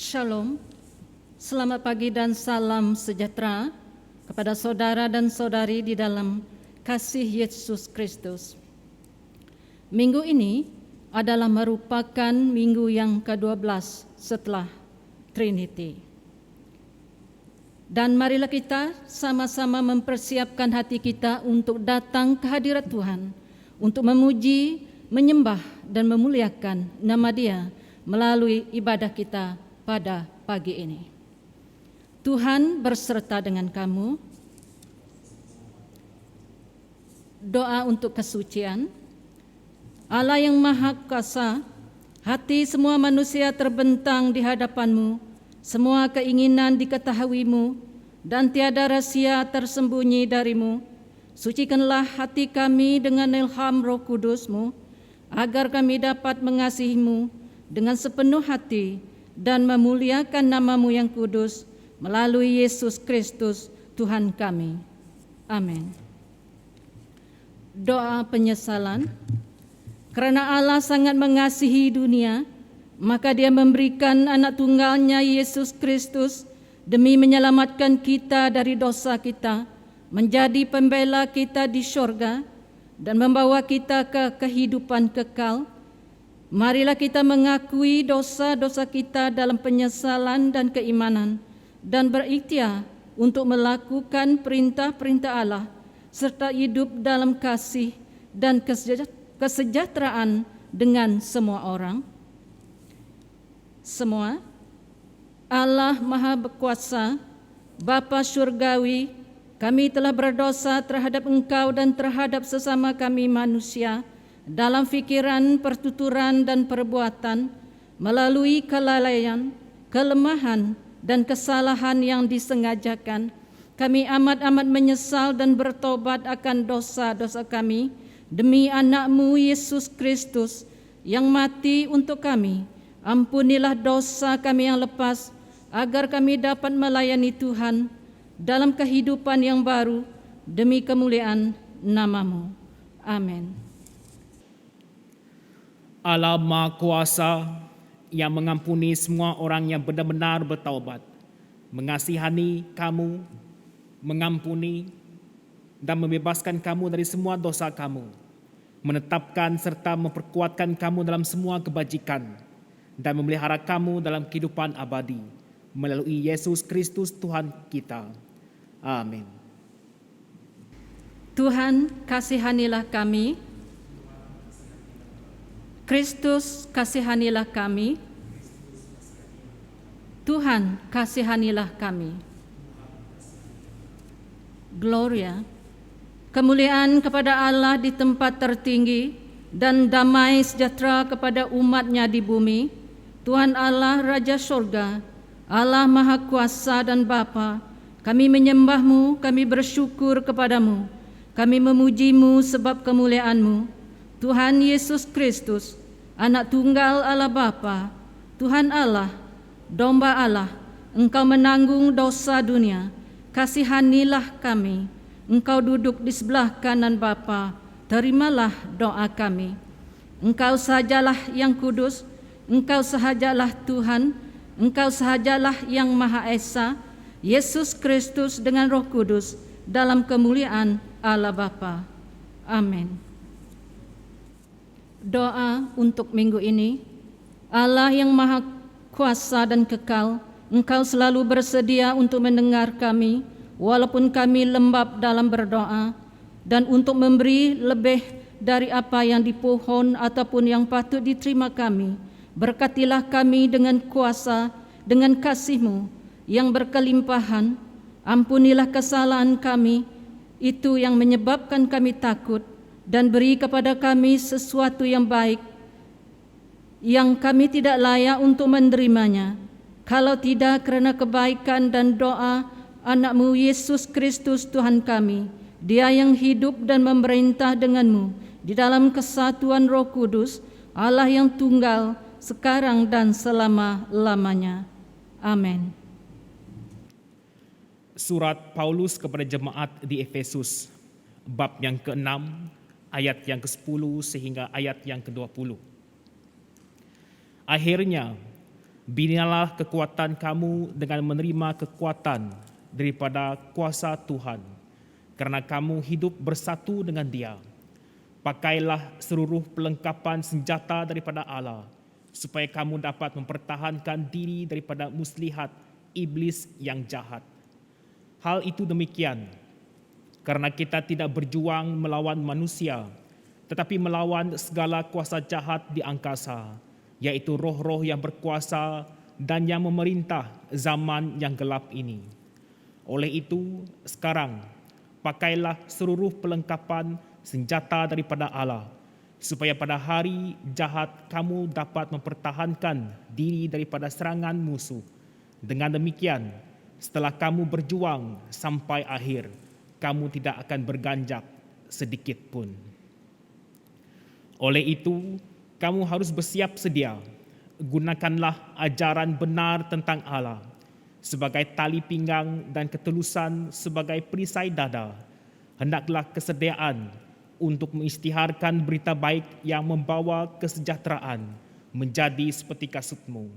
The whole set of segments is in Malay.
Shalom, selamat pagi dan salam sejahtera kepada saudara dan saudari di dalam kasih Yesus Kristus. Minggu ini adalah merupakan minggu yang ke-12 setelah Trinity. Dan marilah kita sama-sama mempersiapkan hati kita untuk datang ke hadirat Tuhan, untuk memuji, menyembah, dan memuliakan nama Dia melalui ibadah kita pada pagi ini. Tuhan berserta dengan kamu. Doa untuk kesucian. Allah yang Maha Kuasa, hati semua manusia terbentang di hadapan-Mu, semua keinginan diketahui-Mu, dan tiada rahsia tersembunyi dari-Mu. Sucikanlah hati kami dengan ilham Roh Kudus-Mu, agar kami dapat mengasihi-Mu dengan sepenuh hati dan memuliakan nama-Mu yang kudus melalui Yesus Kristus Tuhan kami. Amin. Doa penyesalan. Karena Allah sangat mengasihi dunia, maka Dia memberikan anak tunggalnya Yesus Kristus demi menyelamatkan kita dari dosa kita, menjadi pembela kita di syurga, dan membawa kita ke kehidupan kekal. Marilah kita mengakui dosa-dosa kita dalam penyesalan dan keimanan, dan berikhtiar untuk melakukan perintah-perintah Allah, serta hidup dalam kasih dan kesejahteraan dengan semua orang. Semua Allah Maha Berkuasa Bapa Syurgawi, kami telah berdosa terhadap Engkau dan terhadap sesama kami manusia dalam fikiran, pertuturan, dan perbuatan, melalui kelalaian, kelemahan, dan kesalahan yang disengajakan. Kami amat-amat menyesal dan bertobat akan dosa-dosa kami demi anak-Mu Yesus Kristus yang mati untuk kami. Ampunilah dosa kami yang lepas, agar kami dapat melayani Tuhan dalam kehidupan yang baru demi kemuliaan nama-Mu. Amin. Allah Maha Kuasa yang mengampuni semua orang yang benar-benar bertaubat, mengasihani kamu, mengampuni dan membebaskan kamu dari semua dosa kamu, menetapkan serta memperkuatkan kamu dalam semua kebajikan, dan memelihara kamu dalam kehidupan abadi, melalui Yesus Kristus Tuhan kita. Amin. Tuhan, kasihanilah kami. Kristus, kasihanilah kami. Tuhan, kasihanilah kami. Gloria, kemuliaan kepada Allah di tempat tertinggi dan damai sejahtera kepada umat-Nya di bumi. Tuhan Allah, Raja Sorga, Allah Maha Kuasa dan Bapa, kami menyembah-Mu, kami bersyukur kepada-Mu, kami memuji-Mu sebab kemuliaan-Mu. Tuhan Yesus Kristus, Anak Tunggal Allah Bapa, Tuhan Allah, Domba Allah, Engkau menanggung dosa dunia, kasihanilah kami. Engkau duduk di sebelah kanan Bapa, terimalah doa kami. Engkau sajalah yang kudus, Engkau sahajalah Tuhan, Engkau sahajalah yang Maha Esa, Yesus Kristus dengan Roh Kudus, dalam kemuliaan Allah Bapa. Amin. Doa untuk minggu ini. Allah yang Maha Kuasa dan kekal, Engkau selalu bersedia untuk mendengar kami, walaupun kami lembab dalam berdoa, dan untuk memberi lebih dari apa yang dipohon ataupun yang patut diterima kami. Berkatilah kami dengan kuasa, dengan kasih-Mu yang berkelimpahan. Ampunilah kesalahan kami, itu yang menyebabkan kami takut, dan beri kepada kami sesuatu yang baik, yang kami tidak layak untuk menerimanya. Kalau tidak kerana kebaikan dan doa anak-Mu Yesus Kristus Tuhan kami, Dia yang hidup dan memerintah dengan-Mu di dalam kesatuan Roh Kudus, Allah yang tunggal, sekarang dan selama-lamanya. Amin. Surat Paulus kepada jemaat di Efesus, bab yang ke-6, ayat yang ke-10 sehingga ayat yang ke-20. Akhirnya, binalah kekuatan kamu dengan menerima kekuatan daripada kuasa Tuhan, karena kamu hidup bersatu dengan Dia. Pakailah seluruh perlengkapan senjata daripada Allah, supaya kamu dapat mempertahankan diri daripada muslihat iblis yang jahat. Hal itu demikian, karena kita tidak berjuang melawan manusia, tetapi melawan segala kuasa jahat di angkasa, yaitu roh-roh yang berkuasa dan yang memerintah zaman yang gelap ini. Oleh itu, sekarang, pakailah seluruh perlengkapan senjata daripada Allah, supaya pada hari jahat kamu dapat mempertahankan diri daripada serangan musuh. Dengan demikian, setelah kamu berjuang sampai akhir, kamu tidak akan berganjak sedikit pun. Oleh itu, kamu harus bersiap sedia. Gunakanlah ajaran benar tentang Allah sebagai tali pinggang dan ketulusan sebagai perisai dada. Hendaklah kesediaan untuk mengisytiharkan berita baik yang membawa kesejahteraan menjadi seperti kasutmu.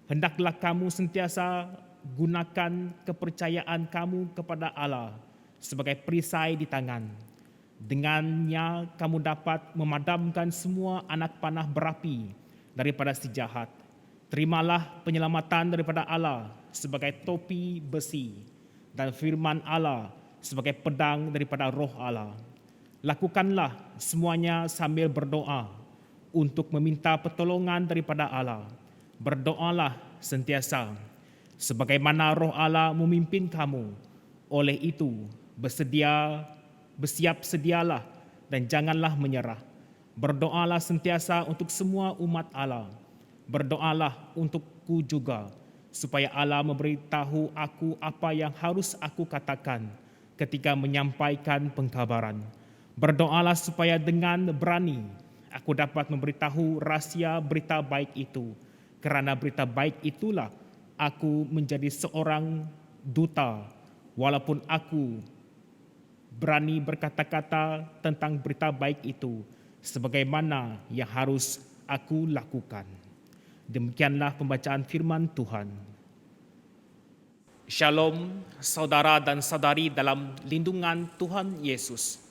Hendaklah kamu sentiasa gunakan kepercayaan kamu kepada Allah sebagai perisai di tangan. Dengannya kamu dapat memadamkan semua anak panah berapi daripada si jahat. Terimalah penyelamatan daripada Allah sebagai topi besi dan firman Allah sebagai pedang daripada Roh Allah. Lakukanlah semuanya sambil berdoa untuk meminta pertolongan daripada Allah. Berdoalah sentiasa. sebagaimana Roh Allah memimpin kamu. Oleh itu, bersiap sedialah dan janganlah menyerah. Berdoalah sentiasa untuk semua umat Allah. Berdoalah untukku juga, supaya Allah memberitahu aku apa yang harus aku katakan ketika menyampaikan pengkabaran. Berdoalah supaya dengan berani aku dapat memberitahu rahsia berita baik itu. Kerana berita baik itulah aku menjadi seorang duta, walaupun aku berani berkata-kata tentang berita baik itu, sebagaimana yang harus aku lakukan. Demikianlah pembacaan firman Tuhan. Shalom saudara dan saudari dalam lindungan Tuhan Yesus.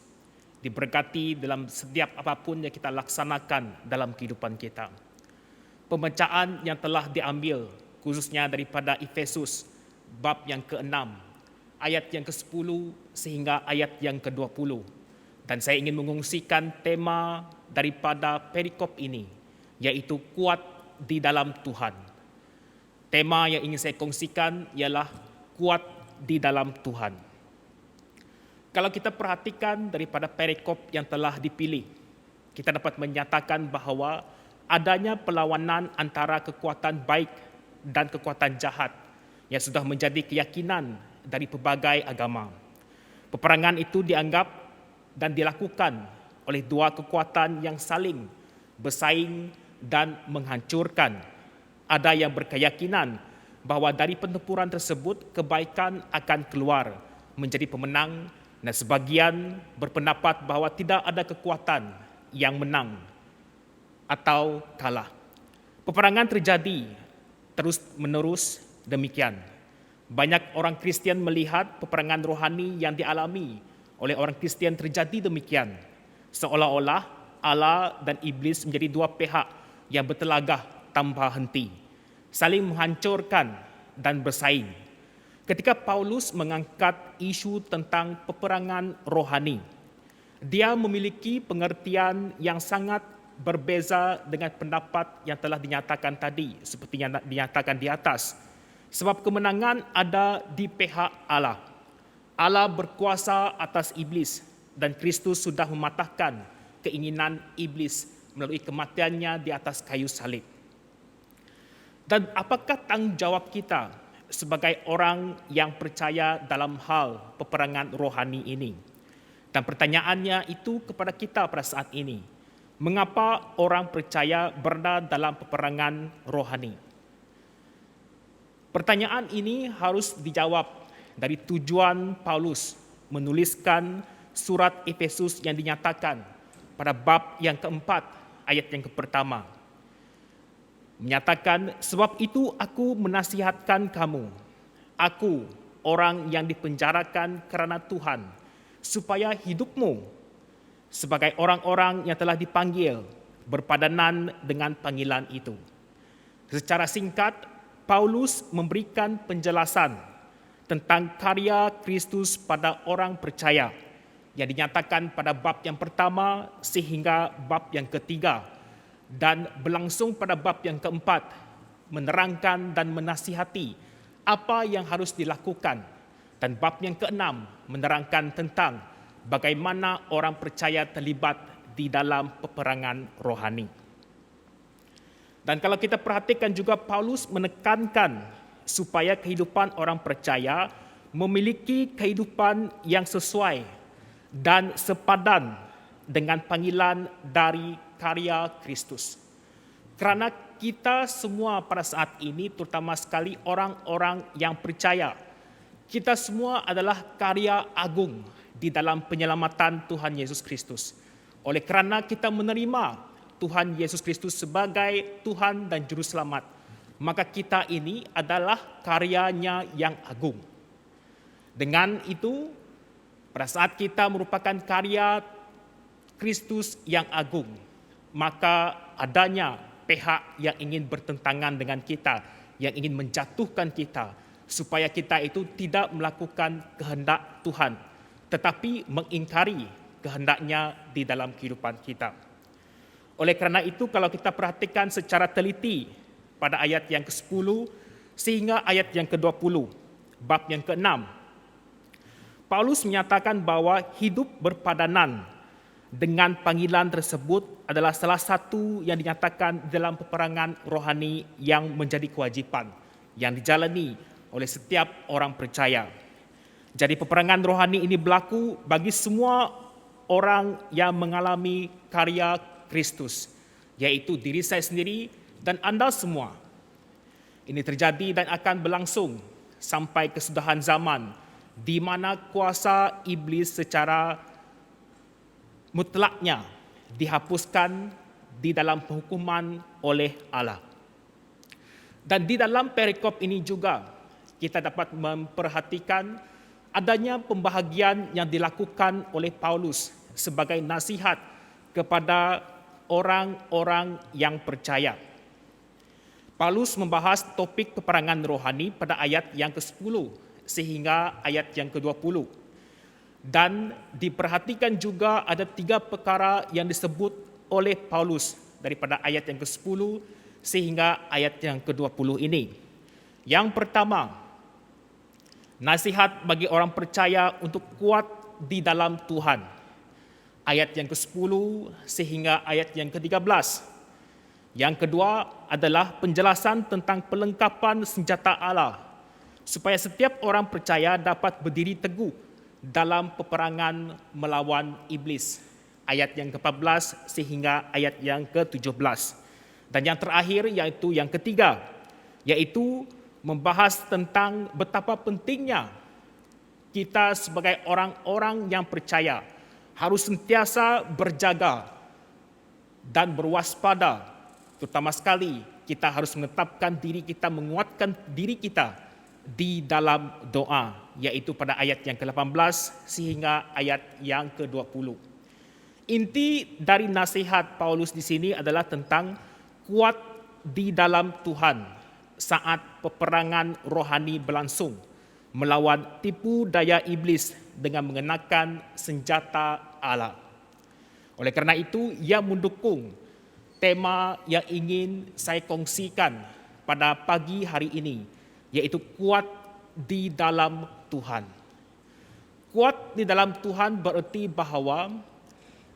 Diberkati dalam setiap apapun yang kita laksanakan dalam kehidupan kita. Pembacaan yang telah diambil khususnya daripada Efesus bab yang ke-6, ayat yang ke-10 sehingga ayat yang ke-20. Dan saya ingin mengungsikan tema daripada perikop ini, yaitu kuat di dalam Tuhan. Tema yang ingin saya kongsikan ialah kuat di dalam Tuhan. Kalau kita perhatikan daripada perikop yang telah dipilih, kita dapat menyatakan bahawa adanya perlawanan antara kekuatan baik dan kekuatan jahat yang sudah menjadi keyakinan dari pelbagai agama. Peperangan itu dianggap dan dilakukan oleh dua kekuatan yang saling bersaing dan menghancurkan. Ada yang berkeyakinan bahawa dari pertempuran tersebut kebaikan akan keluar menjadi pemenang, dan sebagian berpendapat bahawa tidak ada kekuatan yang menang atau kalah. Peperangan terjadi terus-menerus demikian. Banyak orang Kristian melihat peperangan rohani yang dialami oleh orang Kristian terjadi demikian. Seolah-olah Allah dan iblis menjadi dua pihak yang bertelagah tanpa henti, saling menghancurkan dan bersaing. Ketika Paulus mengangkat isu tentang peperangan rohani, dia memiliki pengertian yang sangat berbeza dengan pendapat yang telah dinyatakan tadi, seperti yang dinyatakan di atas. Sebab kemenangan ada di pihak Allah. Allah berkuasa atas iblis dan Kristus sudah mematahkan keinginan iblis melalui kematiannya di atas kayu salib. Dan apakah tanggungjawab kita sebagai orang yang percaya dalam hal peperangan rohani ini? Dan pertanyaannya itu kepada kita pada saat ini. Mengapa orang percaya berada dalam peperangan rohani? Pertanyaan ini harus dijawab dari tujuan Paulus menuliskan surat Efesus yang dinyatakan pada bab yang keempat, ayat yang pertama. Menyatakan, sebab itu aku menasihatkan kamu, aku orang yang dipenjarakan kerana Tuhan, supaya hidupmu sebagai orang-orang yang telah dipanggil berpadanan dengan panggilan itu. Secara singkat, Paulus memberikan penjelasan tentang karya Kristus pada orang percaya yang dinyatakan pada bab yang pertama sehingga bab yang ketiga, dan berlangsung pada bab yang keempat, menerangkan dan menasihati apa yang harus dilakukan, dan bab yang keenam menerangkan tentang bagaimana orang percaya terlibat di dalam peperangan rohani. Dan kalau kita perhatikan juga, Paulus menekankan supaya kehidupan orang percaya memiliki kehidupan yang sesuai dan sepadan dengan panggilan dari karya Kristus. Kerana kita semua pada saat ini, terutama sekali orang-orang yang percaya, kita semua adalah karya agung di dalam penyelamatan Tuhan Yesus Kristus. Oleh kerana kita menerima Tuhan Yesus Kristus sebagai Tuhan dan Juru Selamat, maka kita ini adalah karyanya yang agung. Dengan itu, pada saat kita merupakan karya Kristus yang agung, maka adanya pihak yang ingin bertentangan dengan kita, yang ingin menjatuhkan kita, supaya kita itu tidak melakukan kehendak Tuhan, tetapi mengingkari kehendaknya di dalam kehidupan kita. Oleh kerana itu, kalau kita perhatikan secara teliti pada ayat yang ke-10 sehingga ayat yang ke-20, bab yang ke-6. Paulus menyatakan bahwa hidup berpadanan dengan panggilan tersebut adalah salah satu yang dinyatakan dalam peperangan rohani yang menjadi kewajipan yang dijalani oleh setiap orang percaya. Jadi peperangan rohani ini berlaku bagi semua orang yang mengalami karya Kristus, yaitu diri saya sendiri dan Anda semua. Ini terjadi dan akan berlangsung sampai kesudahan zaman, di mana kuasa iblis secara mutlaknya dihapuskan di dalam penghukuman oleh Allah. Dan di dalam perikop ini juga kita dapat memperhatikan adanya pembahagian yang dilakukan oleh Paulus sebagai nasihat kepada orang-orang yang percaya. Paulus membahas topik peperangan rohani pada ayat yang ke-10 sehingga ayat yang ke-20. Dan diperhatikan juga ada 3 perkara yang disebut oleh Paulus daripada ayat yang ke-10 sehingga ayat yang ke-20 ini. Yang pertama, nasihat bagi orang percaya untuk kuat di dalam Tuhan. Ayat yang ke-10 sehingga ayat yang ke-13. Yang kedua adalah penjelasan tentang perlengkapan senjata Allah, supaya setiap orang percaya dapat berdiri teguh dalam peperangan melawan iblis. Ayat yang ke-14 sehingga ayat yang ke-17. Dan yang terakhir yaitu yang ketiga, yaitu membahas tentang betapa pentingnya kita sebagai orang-orang yang percaya harus sentiasa berjaga dan berwaspada. Terutama sekali kita harus menetapkan diri kita, menguatkan diri kita di dalam doa, yaitu pada ayat yang ke-18 sehingga ayat yang ke-20. Inti dari nasihat Paulus di sini adalah tentang kuat di dalam Tuhan saat peperangan rohani berlangsung melawan tipu daya iblis dengan mengenakan senjata Allah. Oleh karena itu, ia mendukung tema yang ingin saya kongsikan pada pagi hari ini, yaitu kuat di dalam Tuhan. Kuat di dalam Tuhan berarti bahawa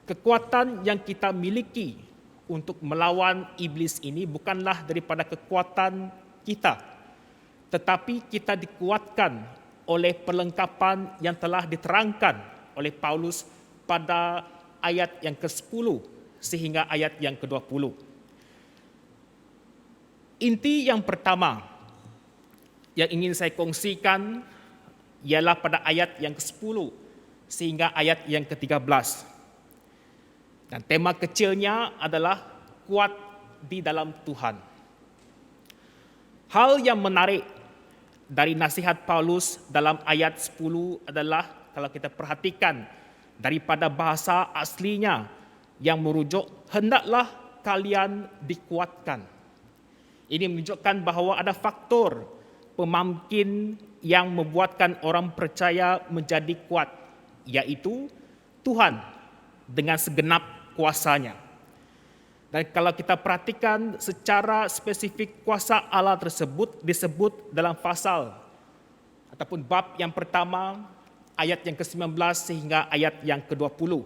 kekuatan yang kita miliki untuk melawan iblis ini bukanlah daripada kekuatan kita, tetapi kita dikuatkan oleh perlengkapan yang telah diterangkan oleh Paulus pada ayat yang ke-10 sehingga ayat yang ke-20. Inti yang pertama yang ingin saya kongsikan ialah pada ayat yang ke-10 sehingga ayat yang ke-13. Dan tema kecilnya adalah kuat di dalam Tuhan. Hal yang menarik dari nasihat Paulus dalam ayat 10 adalah kalau kita perhatikan daripada bahasa aslinya yang merujuk hendaklah kalian dikuatkan. Ini menunjukkan bahawa ada faktor pemamkin yang membuatkan orang percaya menjadi kuat, yaitu Tuhan dengan segenap kuasanya. Dan kalau kita perhatikan secara spesifik, kuasa Allah tersebut disebut dalam pasal ataupun bab yang pertama ayat yang ke-19 sehingga ayat yang ke-20.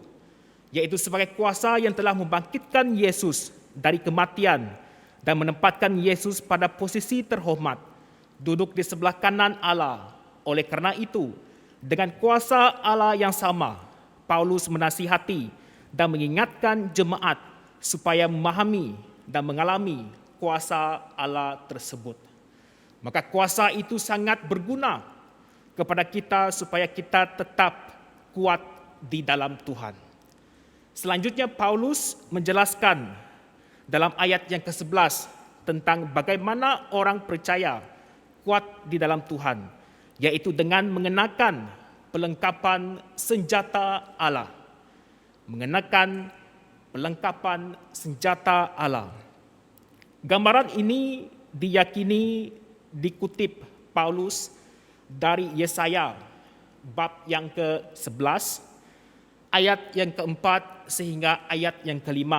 Yaitu sebagai kuasa yang telah membangkitkan Yesus dari kematian dan menempatkan Yesus pada posisi terhormat, duduk di sebelah kanan Allah. Oleh karena itu, dengan kuasa Allah yang sama, Paulus menasihati dan mengingatkan jemaat supaya memahami dan mengalami kuasa Allah tersebut. Maka kuasa itu sangat berguna kepada kita supaya kita tetap kuat di dalam Tuhan. Selanjutnya Paulus menjelaskan dalam ayat yang ke-11 tentang bagaimana orang percaya kuat di dalam Tuhan, yaitu dengan mengenakan perlengkapan senjata Allah. Mengenakan perlengkapan senjata Allah. Gambaran ini diyakini dikutip Paulus dari Yesaya bab yang ke-11 ayat yang ke-4 sehingga ayat yang ke-5,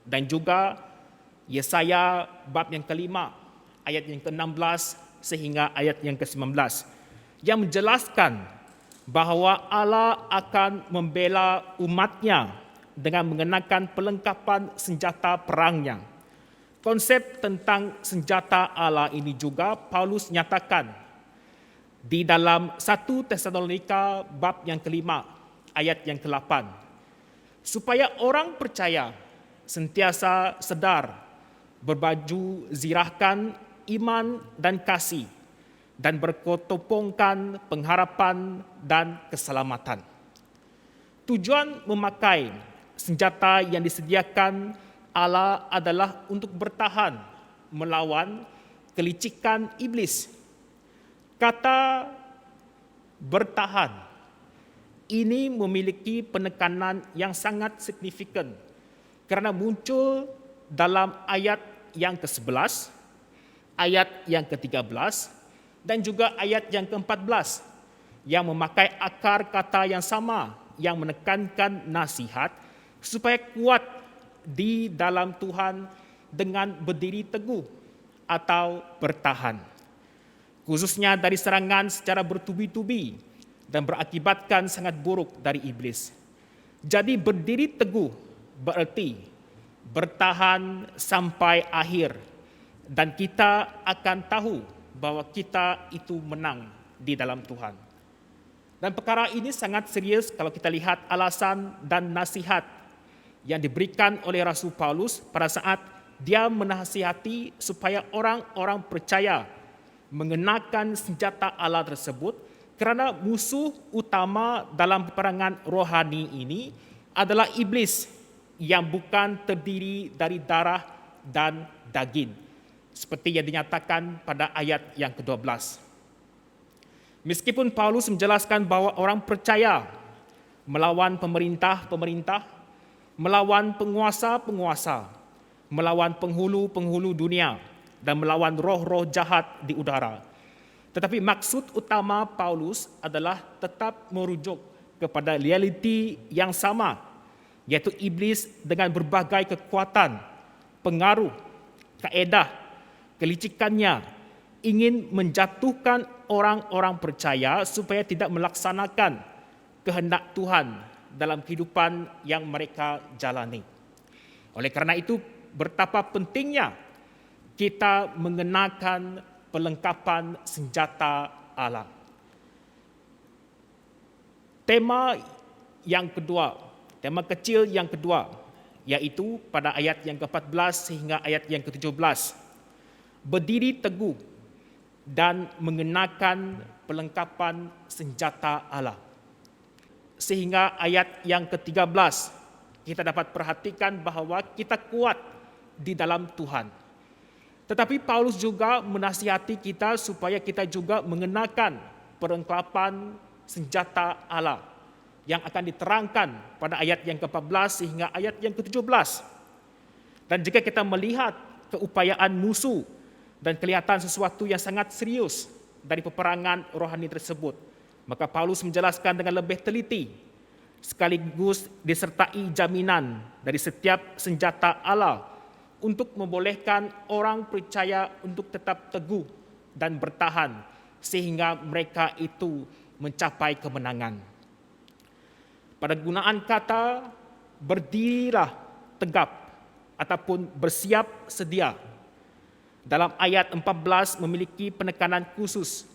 dan juga Yesaya bab yang ke-5 ayat yang ke-16 sehingga ayat yang ke-19 yang menjelaskan bahawa Allah akan membela umatnya dengan mengenakan perlengkapan senjata perangnya. Konsep tentang senjata Allah ini juga Paulus nyatakan di dalam 1 Tesalonika bab yang ke-5 ayat yang ke-8. Supaya orang percaya sentiasa sedar, berbaju zirahkan iman dan kasih, dan berkotopongkan pengharapan dan keselamatan. Tujuan memakai senjata yang disediakan Allah adalah untuk bertahan melawan kelicikan iblis. Kata bertahan ini memiliki penekanan yang sangat signifikan kerana muncul dalam ayat yang ke-11, ayat yang ke-13 dan juga ayat yang ke-14 yang memakai akar kata yang sama yang menekankan nasihat supaya kuat di dalam Tuhan dengan berdiri teguh atau bertahan, khususnya dari serangan secara bertubi-tubi dan berakibatkan sangat buruk dari iblis. Jadi berdiri teguh bererti bertahan sampai akhir, dan kita akan tahu bahawa kita itu menang di dalam Tuhan. Dan perkara ini sangat serius kalau kita lihat alasan dan nasihat yang diberikan oleh Rasul Paulus pada saat dia menasihati supaya orang-orang percaya mengenakan senjata Allah tersebut, kerana musuh utama dalam peperangan rohani ini adalah iblis yang bukan terdiri dari darah dan daging, seperti yang dinyatakan pada ayat yang ke-12. Meskipun Paulus menjelaskan bahawa orang percaya melawan pemerintah-pemerintah, melawan penguasa-penguasa, melawan penghulu-penghulu dunia, dan melawan roh-roh jahat di udara. Tetapi maksud utama Paulus adalah tetap merujuk kepada realiti yang sama, yaitu iblis dengan berbagai kekuatan, pengaruh, kaedah, kelicikannya ingin menjatuhkan orang-orang percaya supaya tidak melaksanakan kehendak Tuhan dalam kehidupan yang mereka jalani. Oleh kerana itu, betapa pentingnya kita mengenakan perlengkapan senjata Allah. Tema yang kedua, tema kecil yang kedua, yaitu pada ayat yang ke-14 sehingga ayat yang ke-17. Berdiri teguh dan mengenakan perlengkapan senjata Allah. Sehingga ayat yang ke-13, kita dapat perhatikan bahawa kita kuat di dalam Tuhan. Tetapi Paulus juga menasihati kita supaya kita juga mengenakan perlengkapan senjata Allah yang akan diterangkan pada ayat yang ke-14 sehingga ayat yang ke-17. Dan jika kita melihat keupayaan musuh dan kelihatan sesuatu yang sangat serius dari peperangan rohani tersebut, maka Paulus menjelaskan dengan lebih teliti sekaligus disertai jaminan dari setiap senjata Allah untuk membolehkan orang percaya untuk tetap teguh dan bertahan sehingga mereka itu mencapai kemenangan. Pada gunaan kata berdirilah tegap ataupun bersiap sedia, dalam ayat 14 memiliki penekanan khusus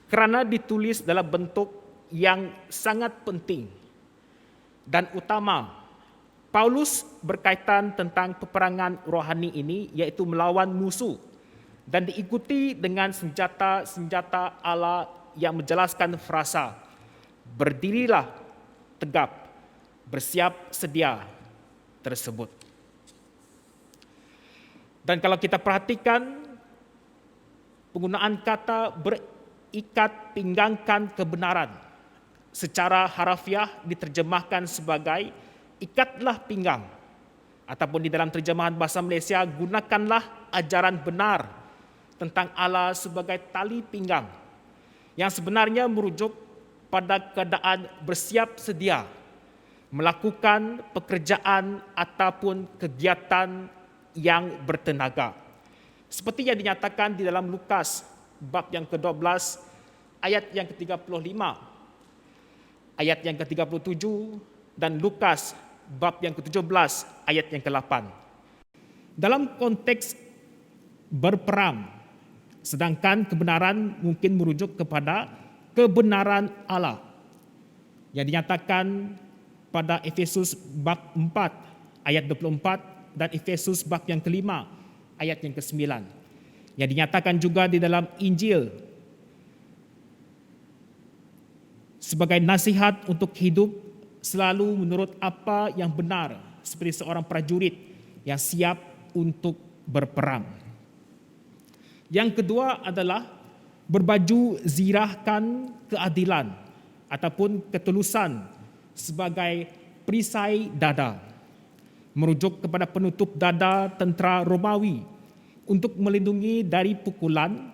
kerana ditulis dalam bentuk yang sangat penting dan utama. Paulus berkaitan tentang peperangan rohani ini, yaitu melawan musuh, dan diikuti dengan senjata-senjata Allah yang menjelaskan frasa berdirilah tegap, bersiap sedia tersebut. Dan kalau kita perhatikan penggunaan kata berikat pinggangkan kebenaran, secara harafiah diterjemahkan sebagai ikatlah pinggang, ataupun di dalam terjemahan bahasa Malaysia, gunakanlah ajaran benar tentang Allah sebagai tali pinggang, yang sebenarnya merujuk pada keadaan bersiap sedia melakukan pekerjaan ataupun kegiatan yang bertenaga. Seperti yang dinyatakan di dalam Lukas bab yang ke-12 ayat yang ke-35, ayat yang ke-37, dan Lukas bab yang ke-17 ayat yang ke-8. Dalam konteks berperang, sedangkan kebenaran mungkin merujuk kepada kebenaran Allah yang dinyatakan pada Efesus bab 4 ayat 24 dan Efesus bab yang ke-5 ayat yang ke-9, yang dinyatakan juga di dalam Injil sebagai nasihat untuk hidup selalu menurut apa yang benar, seperti seorang prajurit yang siap untuk berperang. Yang kedua adalah berbaju zirahkan keadilan ataupun ketulusan sebagai perisai dada, merujuk kepada penutup dada tentera Romawi untuk melindungi dari pukulan,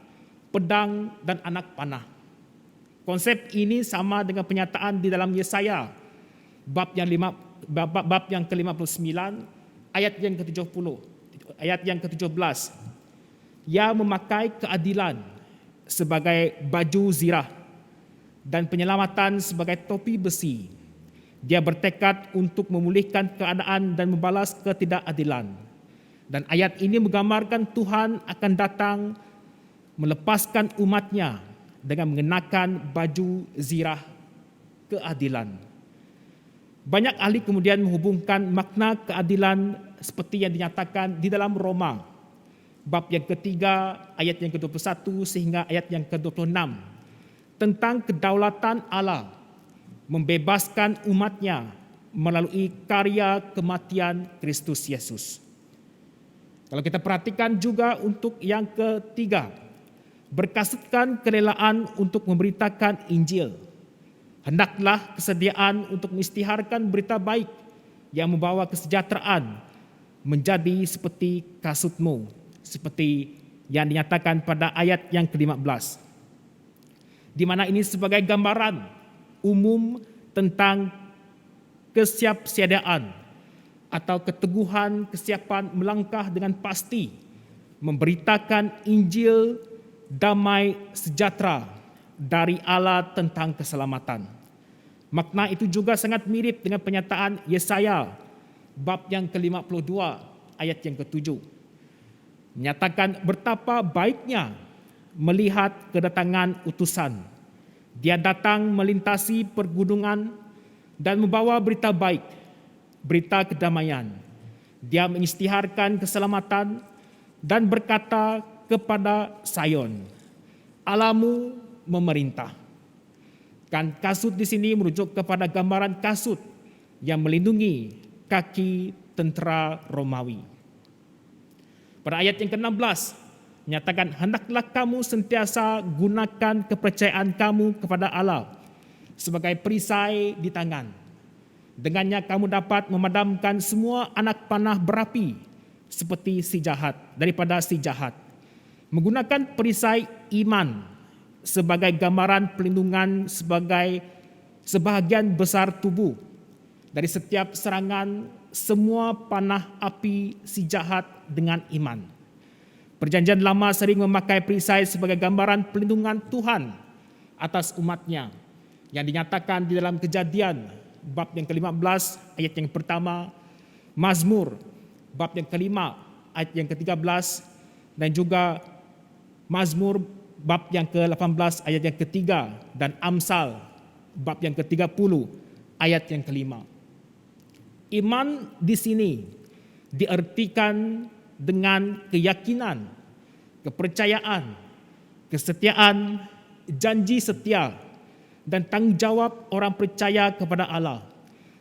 pedang, dan anak panah. Konsep ini sama dengan penyataan di dalam Yesaya bab yang ke-59 ayat yang ke-70, ayat yang ke-17. Ia memakai keadilan sebagai baju zirah dan penyelamatan sebagai topi besi. Dia bertekad untuk memulihkan keadaan dan membalas ketidakadilan. Dan ayat ini menggambarkan Tuhan akan datang melepaskan umatnya dengan mengenakan baju zirah keadilan. Banyak ahli kemudian menghubungkan makna keadilan seperti yang dinyatakan di dalam Roma bab yang ketiga ayat yang ke-21 sehingga ayat yang ke-26 tentang kedaulatan Allah membebaskan umatnya melalui karya kematian Kristus Yesus. Kalau kita perhatikan juga untuk yang ketiga, berkasutkan kerelaan untuk memberitakan Injil. Hendaklah kesediaan untuk mengisytiharkan berita baik yang membawa kesejahteraan menjadi seperti kasutmu, seperti yang dinyatakan pada ayat yang ke-15. Di mana ini sebagai gambaran umum tentang kesiapsiagaan atau keteguhan kesiapan melangkah dengan pasti memberitakan Injil damai sejahtera dari Allah tentang keselamatan. Makna itu juga sangat mirip dengan penyataan Yesaya bab yang ke-52 ayat yang ke-7. Menyatakan betapa baiknya melihat kedatangan utusan. Dia datang melintasi pergunungan dan membawa berita baik, berita kedamaian. Dia mengisytiharkan keselamatan dan berkata kepada Sion, Allahmu memerintah. Kan kasut di sini merujuk kepada gambaran kasut yang melindungi kaki tentera Romawi. Pada ayat yang ke-16, menyatakan hendaklah kamu sentiasa gunakan kepercayaan kamu kepada Allah sebagai perisai di tangan. Dengannya kamu dapat memadamkan semua anak panah berapi seperti si jahat, daripada si jahat. Menggunakan perisai iman sebagai gambaran pelindungan sebagai sebahagian besar tubuh dari setiap serangan semua panah api si jahat dengan iman. Perjanjian Lama sering memakai perisai sebagai gambaran pelindungan Tuhan atas umatnya yang dinyatakan di dalam Kejadian bab yang ke-15 ayat yang pertama, Mazmur bab yang ke-5 ayat yang ke-13 dan juga Mazmur bab yang ke-18 ayat yang ke-3 dan Amsal bab yang ke-30 ayat yang ke-5. Iman di sini diartikan dengan keyakinan, kepercayaan, kesetiaan, janji setia, dan tanggung jawab orang percaya kepada Allah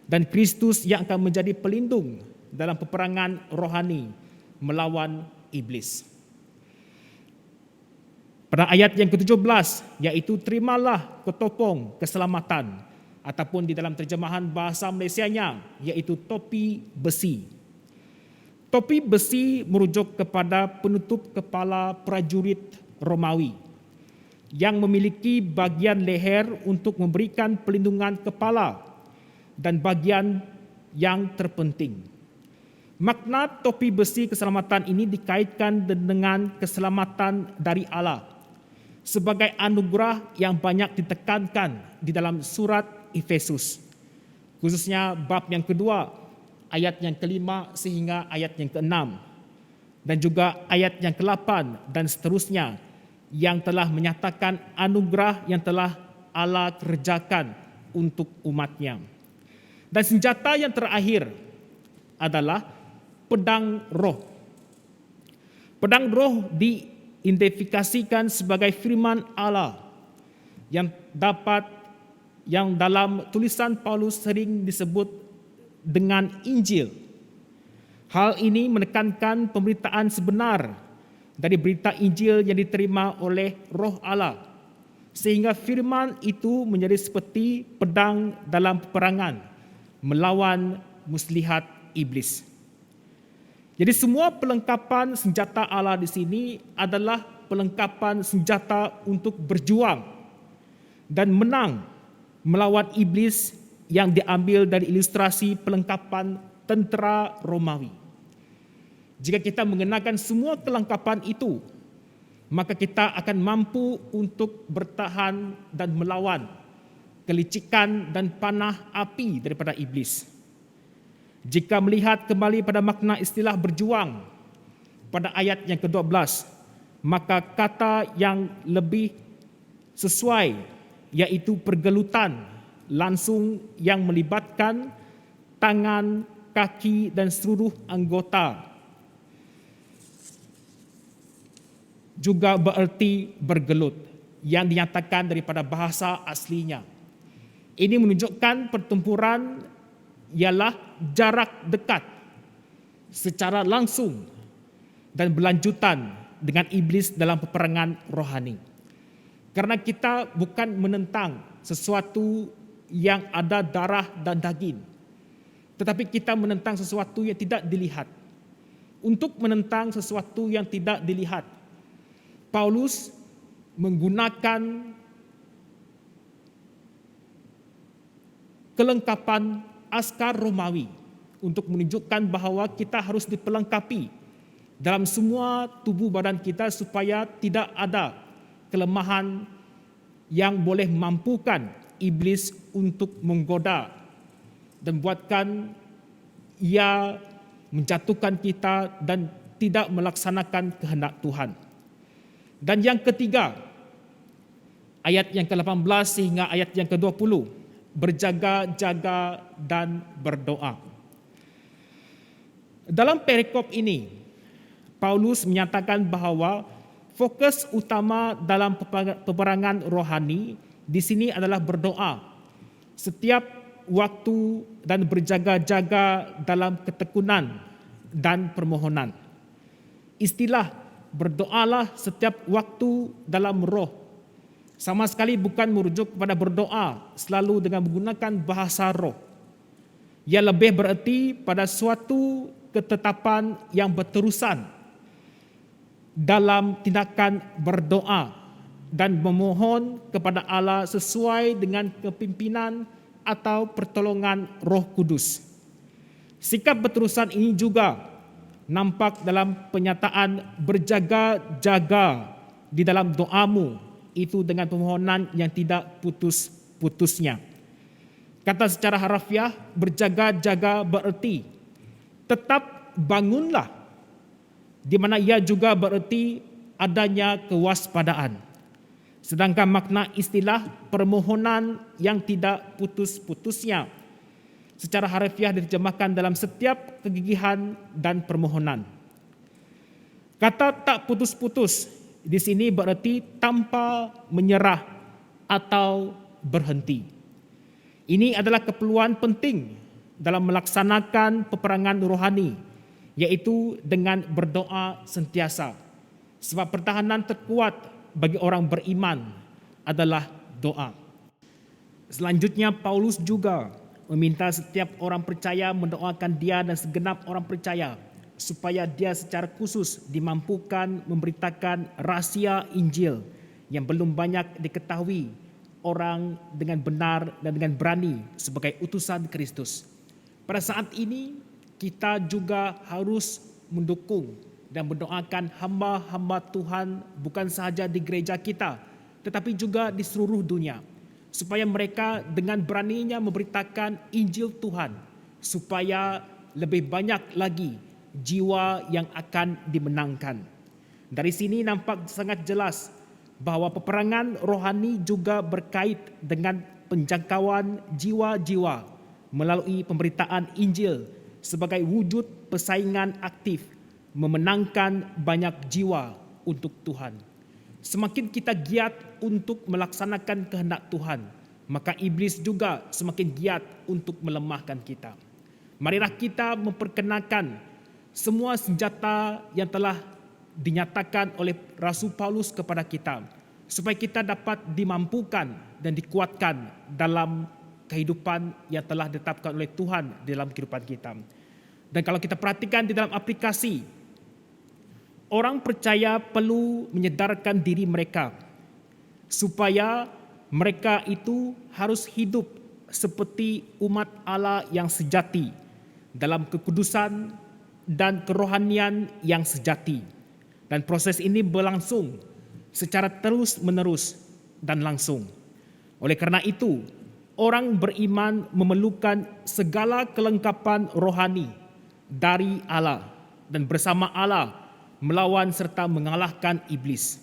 dan Kristus yang akan menjadi pelindung dalam peperangan rohani melawan iblis. Pada ayat yang ke-17, yaitu terimalah ketopong keselamatan, ataupun di dalam terjemahan bahasa Malaysianya, yaitu topi besi. Topi besi merujuk kepada penutup kepala prajurit Romawi yang memiliki bagian leher untuk memberikan pelindungan kepala dan bagian yang terpenting. Makna topi besi keselamatan ini dikaitkan dengan keselamatan dari Allah sebagai anugerah yang banyak ditekankan di dalam surat Efesus. Khususnya bab yang kedua, ayat yang kelima sehingga ayat yang keenam. Dan juga ayat yang ke-8 dan seterusnya yang telah menyatakan anugerah yang telah Allah kerjakan untuk umatnya. Dan senjata yang terakhir adalah pedang roh. Pedang roh diidentifikasikan sebagai firman Allah yang dalam tulisan Paulus sering disebut dengan Injil. Hal ini menekankan pemberitaan sebenar dari berita Injil yang diterima oleh Roh Allah, sehingga firman itu menjadi seperti pedang dalam peperangan melawan muslihat iblis. Jadi semua perlengkapan senjata Allah di sini adalah perlengkapan senjata untuk berjuang dan menang melawan iblis yang diambil dari ilustrasi perlengkapan tentera Romawi. Jika kita mengenakan semua kelengkapan itu, maka kita akan mampu untuk bertahan dan melawan kelicikan dan panah api daripada iblis. Jika melihat kembali pada makna istilah berjuang pada ayat yang ke-12, maka kata yang lebih sesuai yaitu pergelutan langsung yang melibatkan tangan, kaki dan seluruh anggota. Juga bererti bergelut yang dinyatakan daripada bahasa aslinya. Ini menunjukkan pertempuran ialah jarak dekat secara langsung dan berlanjutan dengan iblis dalam peperangan rohani. Karena kita bukan menentang sesuatu yang ada darah dan daging, tetapi kita menentang sesuatu yang tidak dilihat. Untuk menentang sesuatu yang tidak dilihat, Paulus menggunakan kelengkapan askar Romawi untuk menunjukkan bahawa kita harus diperlengkapi dalam semua tubuh badan kita supaya tidak ada kelemahan yang boleh mampukan iblis untuk menggoda dan buatkan ia menjatuhkan kita dan tidak melaksanakan kehendak Tuhan. Dan yang ketiga, ayat yang ke-18 sehingga ayat yang ke-20, berjaga-jaga dan berdoa. Dalam perikop ini, Paulus menyatakan bahawa fokus utama dalam peperangan rohani di sini adalah berdoa setiap waktu dan berjaga-jaga dalam ketekunan dan permohonan. Istilah berdoalah setiap waktu dalam roh sama sekali bukan merujuk kepada berdoa selalu dengan menggunakan bahasa roh. Ia lebih bererti pada suatu ketetapan yang berterusan dalam tindakan berdoa dan memohon kepada Allah sesuai dengan kepimpinan atau pertolongan Roh Kudus. Sikap berterusan ini juga nampak dalam penyataan berjaga-jaga di dalam doamu, itu dengan permohonan yang tidak putus-putusnya. Kata secara harafiah, berjaga-jaga bererti tetap bangunlah, di mana ia juga bererti adanya kewaspadaan. Sedangkan makna istilah permohonan yang tidak putus-putusnya secara harafiah diterjemahkan dalam setiap kegigihan dan permohonan. Kata tak putus-putus di sini berarti tanpa menyerah atau berhenti. Ini adalah keperluan penting dalam melaksanakan peperangan rohani, yaitu dengan berdoa sentiasa. Sebab pertahanan terkuat bagi orang beriman adalah doa. Selanjutnya Paulus juga meminta setiap orang percaya mendoakan dia dan segenap orang percaya supaya dia secara khusus dimampukan memberitakan rahsia Injil yang belum banyak diketahui orang dengan benar dan dengan berani sebagai utusan Kristus. Pada saat ini kita juga harus mendukung dan mendoakan hamba-hamba Tuhan bukan sahaja di gereja kita tetapi juga di seluruh dunia, supaya mereka dengan beraninya memberitakan Injil Tuhan, supaya lebih banyak lagi jiwa yang akan dimenangkan. Dari sini nampak sangat jelas bahwa peperangan rohani juga berkait dengan penjangkauan jiwa-jiwa melalui pemberitaan Injil sebagai wujud persaingan aktif memenangkan banyak jiwa untuk Tuhan. Semakin kita giat untuk melaksanakan kehendak Tuhan, maka iblis juga semakin giat untuk melemahkan kita. Marilah kita memperkenalkan semua senjata yang telah dinyatakan oleh Rasul Paulus kepada kita, supaya kita dapat dimampukan dan dikuatkan dalam kehidupan yang telah ditetapkan oleh Tuhan dalam kehidupan kita. Dan kalau kita perhatikan di dalam aplikasi, orang percaya perlu menyedarkan diri mereka supaya mereka itu harus hidup seperti umat Allah yang sejati dalam kekudusan dan kerohanian yang sejati. Dan proses ini berlangsung secara terus-menerus dan langsung. Oleh karena itu, orang beriman memerlukan segala kelengkapan rohani dari Allah dan bersama Allah melawan serta mengalahkan iblis.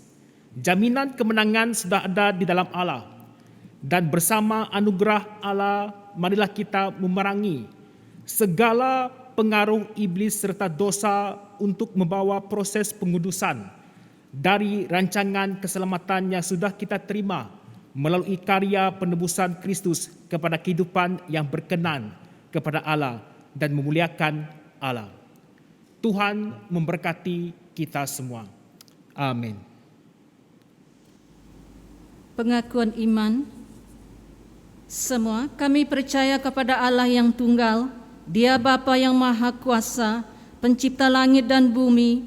Jaminan kemenangan sudah ada di dalam Allah, dan bersama anugerah Allah marilah kita memerangi segala pengaruh iblis serta dosa untuk membawa proses pengudusan dari rancangan keselamatan yang sudah kita terima melalui karya penebusan Kristus kepada kehidupan yang berkenan kepada Allah dan memuliakan Allah. Tuhan memberkati kita semua. Amin. Pengakuan iman. Semua kami percaya kepada Allah yang tunggal, Dia Bapa yang Maha Kuasa, pencipta langit dan bumi,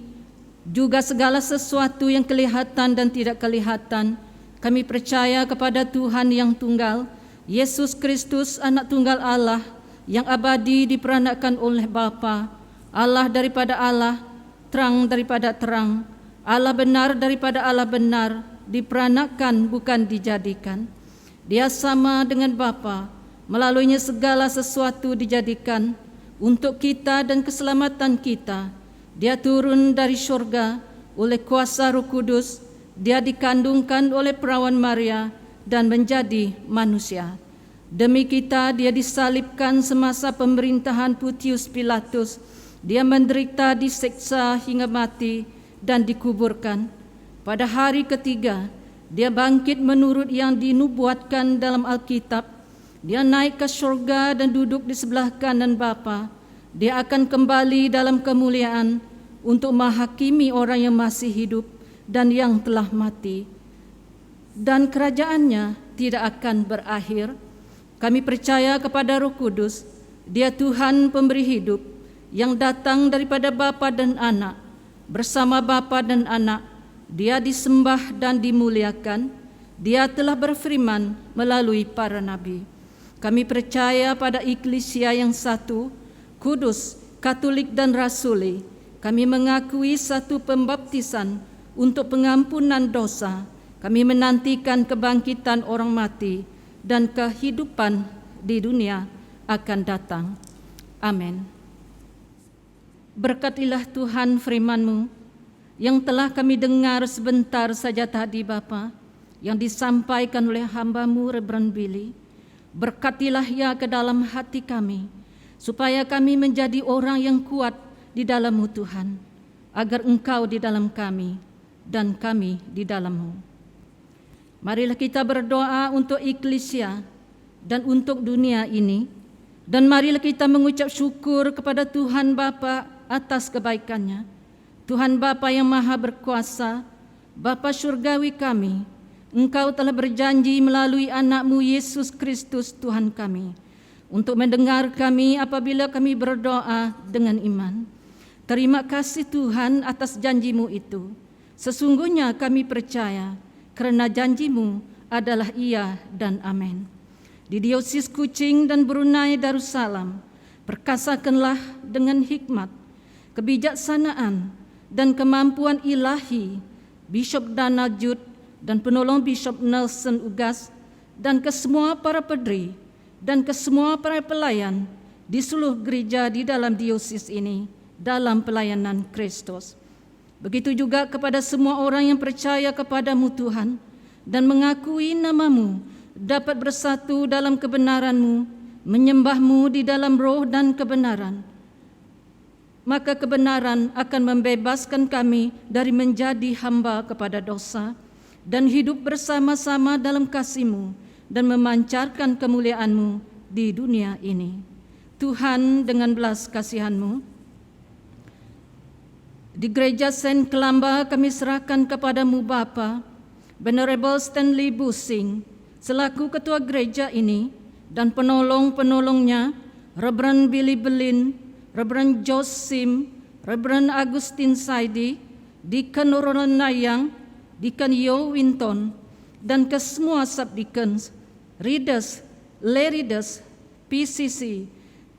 juga segala sesuatu yang kelihatan dan tidak kelihatan. Kami percaya kepada Tuhan yang tunggal, Yesus Kristus, anak tunggal Allah, yang abadi diperanakkan oleh Bapa, Allah daripada Allah, terang daripada terang, Allah benar daripada Allah benar, diperanakkan bukan dijadikan. Dia sama dengan Bapa, melaluinya segala sesuatu dijadikan untuk kita dan keselamatan kita. Dia turun dari syurga oleh kuasa Roh Kudus, Dia dikandungkan oleh perawan Maria dan menjadi manusia. Demi kita Dia disalibkan semasa pemerintahan Pontius Pilatus. Dia menderita, disiksa hingga mati dan dikuburkan. Pada hari ketiga Dia bangkit menurut yang dinubuatkan dalam Alkitab. Dia naik ke syurga dan duduk di sebelah kanan Bapa. Dia akan kembali dalam kemuliaan untuk menghakimi orang yang masih hidup dan yang telah mati. Dan kerajaannya tidak akan berakhir. Kami percaya kepada Roh Kudus, Dia Tuhan pemberi hidup, yang datang daripada Bapa dan Anak. Bersama Bapa dan Anak, Dia disembah dan dimuliakan. Dia telah berfirman melalui para nabi. Kami percaya pada Eklesia yang satu, kudus, Katolik dan Rasuli. Kami mengakui satu pembaptisan untuk pengampunan dosa. Kami menantikan kebangkitan orang mati dan kehidupan di dunia akan datang. Amin. Berkatilah Tuhan firman-Mu yang telah kami dengar sebentar saja tadi Bapa, yang disampaikan oleh hamba-Mu Reverend Billy. Berkatilah ia ke dalam hati kami, supaya kami menjadi orang yang kuat di dalam-Mu Tuhan, agar Engkau di dalam kami dan kami di dalam-Mu. Marilah kita berdoa untuk Eklesia dan untuk dunia ini, dan marilah kita mengucap syukur kepada Tuhan Bapa atas kebaikan-Nya. Tuhan Bapa yang Maha Berkuasa, Bapa Surgawi kami, Engkau telah berjanji melalui anak-Mu Yesus Kristus Tuhan kami, untuk mendengar kami apabila kami berdoa dengan iman. Terima kasih Tuhan atas janji-Mu itu. Sesungguhnya kami percaya, kerana janji-Mu adalah iya dan amin. Di Diosis Kuching dan Brunei Darussalam, perkasakanlah dengan hikmat, kebijaksanaan, dan kemampuan ilahi Bishop Donald Judd dan penolong Bishop Nelson Ugas, dan ke semua para pedri, dan ke semua para pelayan di seluruh gereja di dalam diosis ini, dalam pelayanan Kristus. Begitu juga kepada semua orang yang percaya kepadamu Tuhan, dan mengakui namamu, dapat bersatu dalam kebenaran-Mu, menyembah-Mu di dalam roh dan kebenaran. Maka kebenaran akan membebaskan kami dari menjadi hamba kepada dosa dan hidup bersama-sama dalam kasih-Mu dan memancarkan kemuliaan-Mu di dunia ini. Tuhan, dengan belas kasihan-Mu, di Gereja Saint Kelamba kami serahkan kepadamu Bapa, Venerable Stanley Busing, selaku ketua gereja ini, dan penolong-penolongnya, Reverend Billy Belin, Reverend Jos Sim, Reverend Agustin Saidi, Deacon Roland Nayang, Deacon Yo Winton, dan ke semua subdeacons, readers, lay readers, PCC,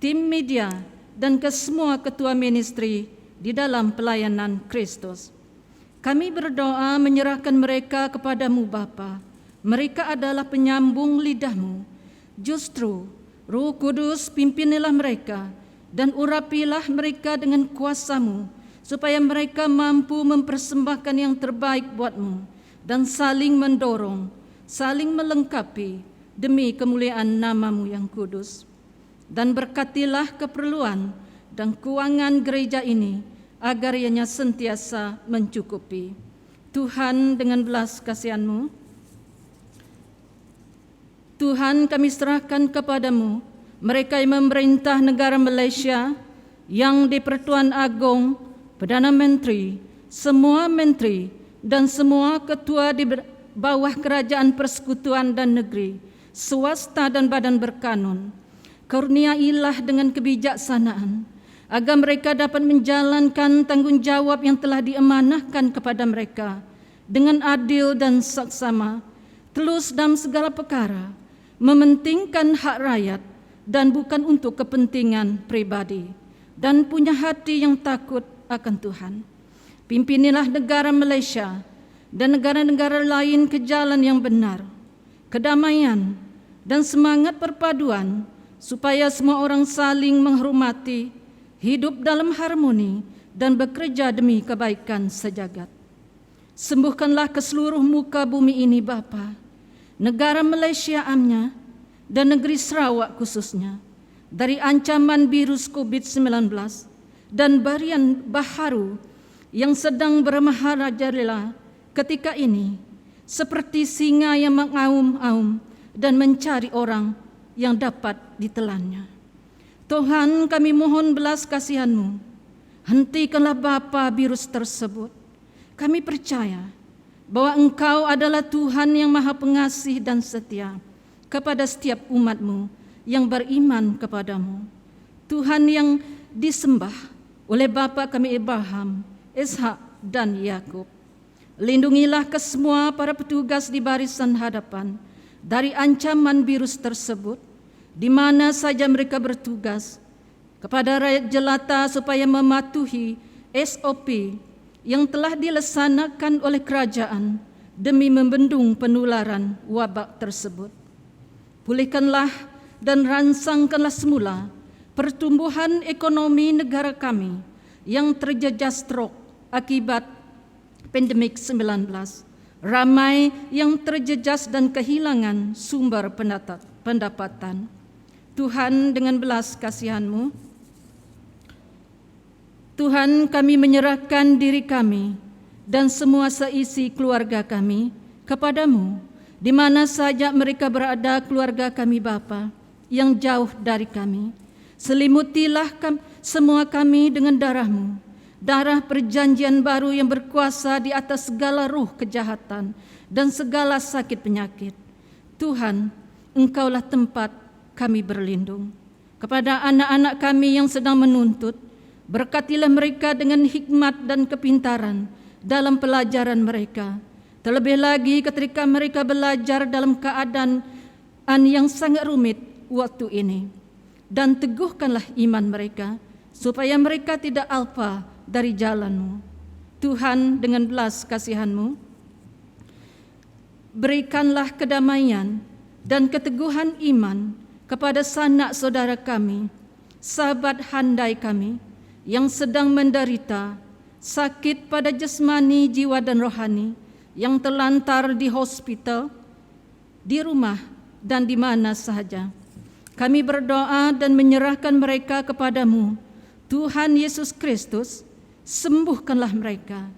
tim media, dan ke semua ketua ministry di dalam pelayanan Kristus. Kami berdoa menyerahkan mereka kepadamu Bapa. Mereka adalah penyambung lidah-Mu. Justru Roh Kudus pimpinilah mereka dan urapilah mereka dengan kuasa-Mu, supaya mereka mampu mempersembahkan yang terbaik buat-Mu dan saling mendorong, saling melengkapi demi kemuliaan nama-Mu yang kudus. Dan berkatilah keperluan dan keuangan gereja ini, agar ianya sentiasa mencukupi. Tuhan, dengan belas kasihan-Mu, Tuhan, kami serahkan kepadamu mereka yang memerintah negara Malaysia, yang di Pertuan Agong, Perdana Menteri, semua menteri, dan semua ketua di bawah kerajaan persekutuan dan negeri, swasta dan badan berkanun. Kurniailah dengan kebijaksanaan, agar mereka dapat menjalankan tanggungjawab yang telah diamanahkan kepada mereka dengan adil dan saksama, telus dalam segala perkara, mementingkan hak rakyat dan bukan untuk kepentingan pribadi, dan punya hati yang takut akan Tuhan. Pimpinilah negara Malaysia dan negara-negara lain ke jalan yang benar, kedamaian dan semangat perpaduan, supaya semua orang saling menghormati, hidup dalam harmoni, dan bekerja demi kebaikan sejagat. Sembuhkanlah ke seluruh muka bumi ini Bapa, negara Malaysia amnya, dan negeri Sarawak khususnya, dari ancaman virus COVID-19 dan varian baharu yang sedang bermaharajalela ketika ini, seperti singa yang mengaum-aum dan mencari orang yang dapat ditelannya. Tuhan, kami mohon belas kasihan-Mu, hentikanlah Bapa virus tersebut. Kami percaya bahwa Engkau adalah Tuhan yang Maha Pengasih dan setia kepada setiap umat-Mu yang beriman kepadamu. Tuhan yang disembah oleh bapa kami Abraham, Ishak dan Yakub. Lindungilah ke semua para petugas di barisan hadapan dari ancaman virus tersebut, di mana saja mereka bertugas, kepada rakyat jelata supaya mematuhi SOP yang telah dilaksanakan oleh kerajaan demi membendung penularan wabak tersebut. Pulihkanlah dan rangsangkanlah semula pertumbuhan ekonomi negara kami yang terjejas stroke akibat pandemik 19. Ramai yang terjejas dan kehilangan sumber pendapatan. Tuhan, dengan belas kasihan-Mu, Tuhan, kami menyerahkan diri kami dan semua seisi keluarga kami kepadamu, di mana saja mereka berada, keluarga kami Bapa yang jauh dari kami. Selimutilah semua kami dengan darah-Mu, darah perjanjian baru yang berkuasa di atas segala ruh kejahatan dan segala sakit penyakit. Tuhan, Engkaulah tempat kami berlindung. Kepada anak-anak kami yang sedang menuntut, berkatilah mereka dengan hikmat dan kepintaran dalam pelajaran mereka. Terlebih lagi ketika mereka belajar dalam keadaan yang sangat rumit waktu ini. Dan teguhkanlah iman mereka, supaya mereka tidak alpa dari jalan-Mu. Tuhan, dengan belas kasihan-Mu, Berikanlah kedamaian dan keteguhan iman kepada sanak saudara kami, sahabat handai kami, yang sedang menderita sakit pada jasmani, jiwa, dan rohani, yang terlantar di hospital, di rumah, dan di mana sahaja. Kami berdoa dan menyerahkan mereka kepadamu, Tuhan Yesus Kristus. Sembuhkanlah mereka.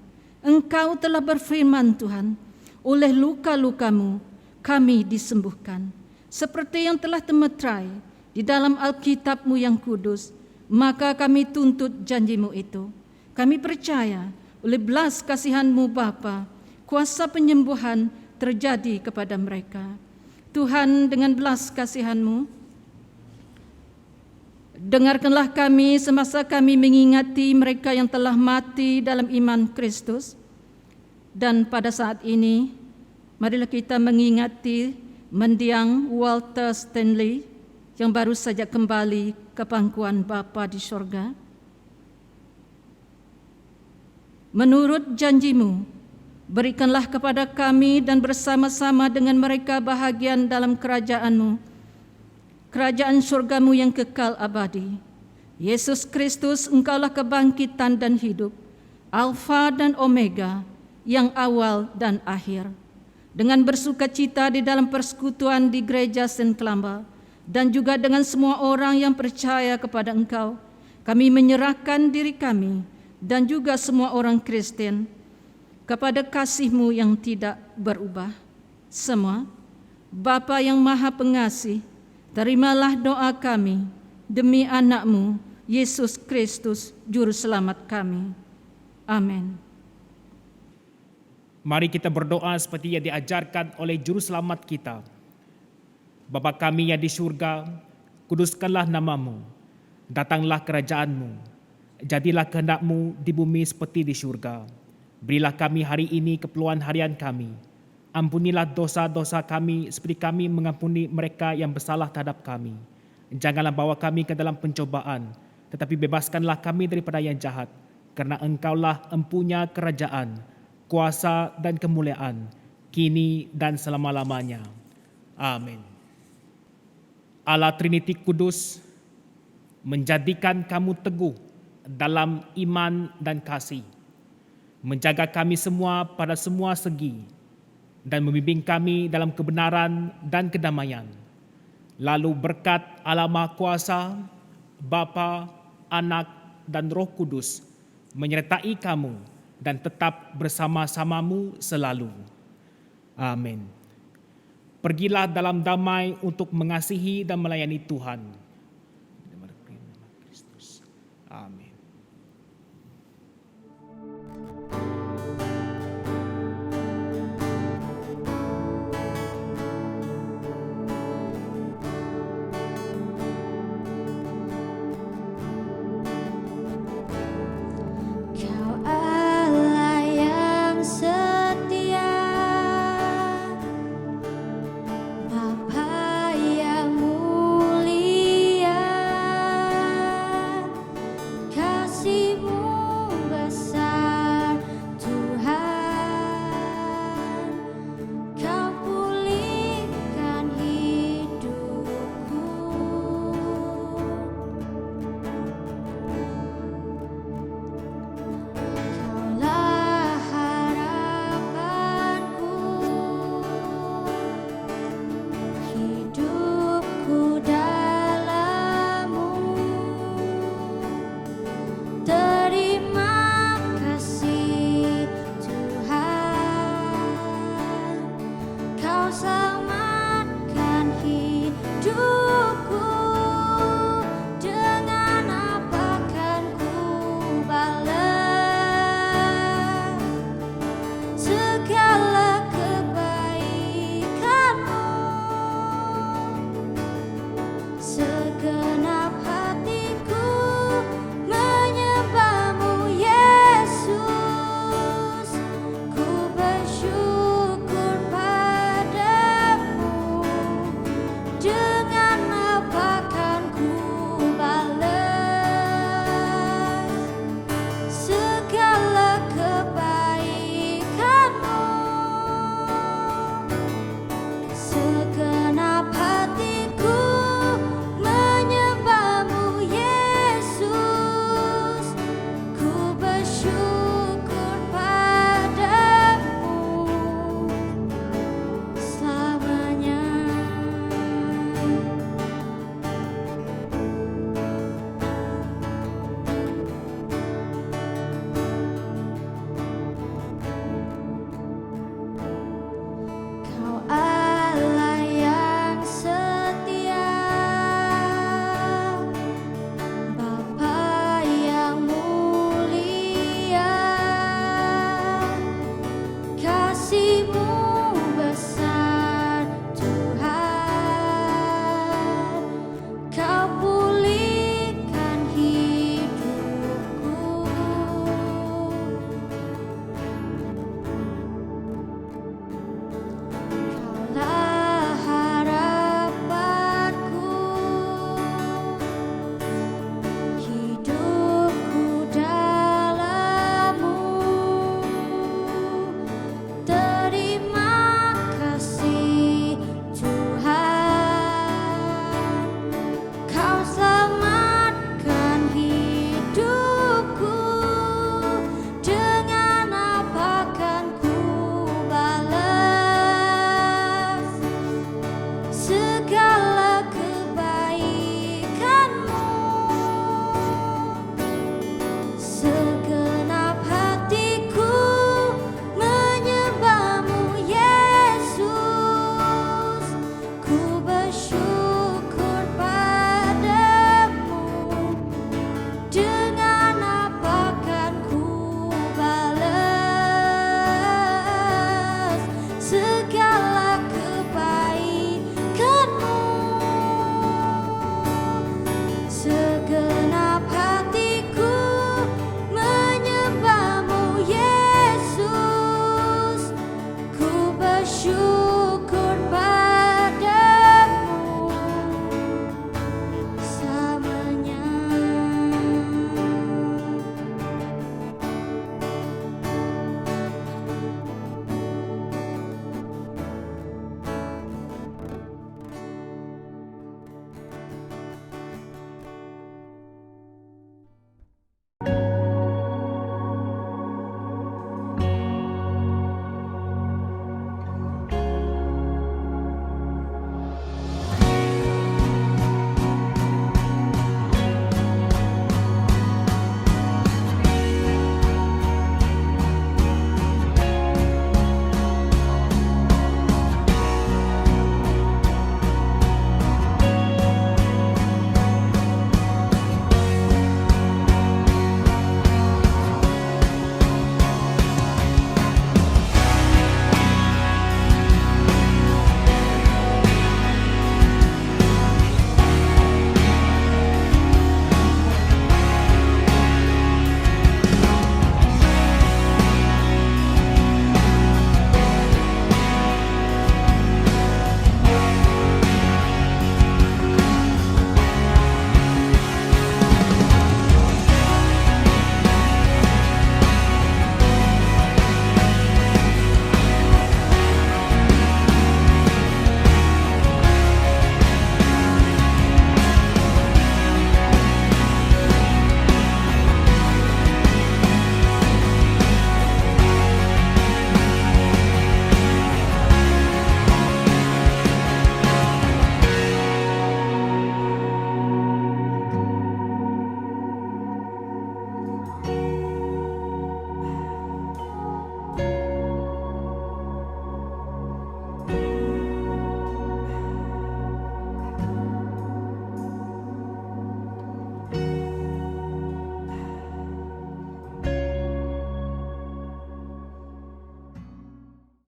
Engkau telah berfirman, Tuhan, oleh luka-lukamu kami disembuhkan. Seperti yang telah termeterai di dalam Alkitab-Mu yang kudus, maka kami tuntut janji-Mu itu. Kami percaya oleh belas kasihan-Mu Bapa, kuasa penyembuhan terjadi kepada mereka. Tuhan, dengan belas kasihan-Mu, dengarkanlah kami semasa kami mengingati mereka yang telah mati dalam iman Kristus. Dan pada saat ini, marilah kita mengingati mendiang Walter Stanley yang baru saja kembali ke pangkuan Bapa di sorga. Menurut janji-Mu, berikanlah kepada kami dan bersama-sama dengan mereka bahagian dalam kerajaan-Mu, kerajaan surga-Mu yang kekal abadi. Yesus Kristus, Engkaulah kebangkitan dan hidup, Alfa dan Omega, yang awal dan akhir. Dengan bersukacita di dalam persekutuan di gereja Saint Columba dan juga dengan semua orang yang percaya kepada Engkau, kami menyerahkan diri kami dan juga semua orang Kristen kepada kasih-Mu yang tidak berubah. Semua, Bapa yang Maha Pengasih, terimalah doa kami demi anak-Mu, Yesus Kristus, Juru Selamat kami. Amin. Mari kita berdoa seperti yang diajarkan oleh Juru Selamat kita. Bapa kami yang di surga, kuduskanlah nama-Mu, datanglah kerajaan-Mu, jadilah kehendak-Mu di bumi seperti di surga. Berilah kami hari ini keperluan harian kami. Ampunilah dosa-dosa kami seperti kami mengampuni mereka yang bersalah terhadap kami. Janganlah bawa kami ke dalam pencobaan, tetapi bebaskanlah kami daripada yang jahat, karena Engkaulah empunya kerajaan, kuasa dan kemuliaan, kini dan selama-lamanya. Amin. Allah Trinity Kudus menjadikan kamu teguh dalam iman dan kasih, menjaga kami semua pada semua segi, dan membimbing kami dalam kebenaran dan kedamaian. Lalu berkat Allah Maha Kuasa, Bapa, Anak, dan Roh Kudus menyertai kamu dan tetap bersama-samamu selalu. Amin. Pergilah dalam damai untuk mengasihi dan melayani Tuhan. Amin. Kau